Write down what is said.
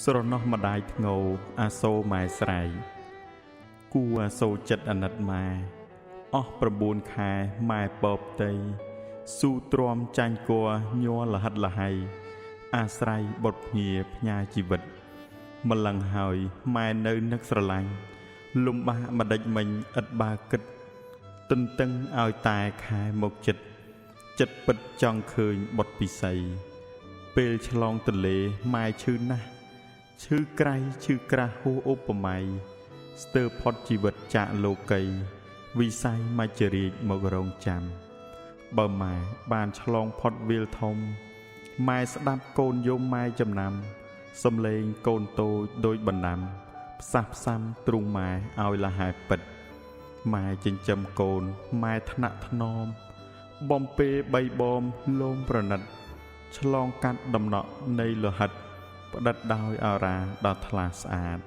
ស្រណោះម្ដាយធ្ងោអាសូរម៉ែស្រ័យគូអាសូរចិត្តអាណិតម៉ែអស់9ខែម៉ែពបតីស៊ូទ្រាំចាញ់គួរញ័រលហិតលហៃអាស្រ័យបុតភ្ងាផ្ញើជីវិតម្លឹងហើយម៉ែនៅនឹកស្រឡាញ់លំបាកម្ដេចមិញឥតបើគិតទន្ទឹងឲ្យតែខែមកចិត្តពិតចង់ឃើញបុតពិសីពេលឆ្លងទន្លេម៉ែឈឺណាស់ឈឺក្រៃឈឺក្រាស់ហួសឧបមាស្ទើរផុតជីវិតចាកលោកីវិស័យមច្ចរាជមករងចាំបើម៉ែបានឆ្លងផុតវាលធំម៉ែស្ដាប់កូនយំម៉ែចំណាំសំឡេងកូនតូចដូចបណ្ដាំផ្សះផ្សាំទ្រូងម៉ែឲ្យលហែពិតម៉ែចិញ្ចឹមកូនម៉ែថ្នាក់ថ្នមបំពេបីបំលោមប្រណិតឆ្លងកាត់ដំណក់នៃលោហិតផ្ដិតដោយអារាដ៏ថ្លាស្អាត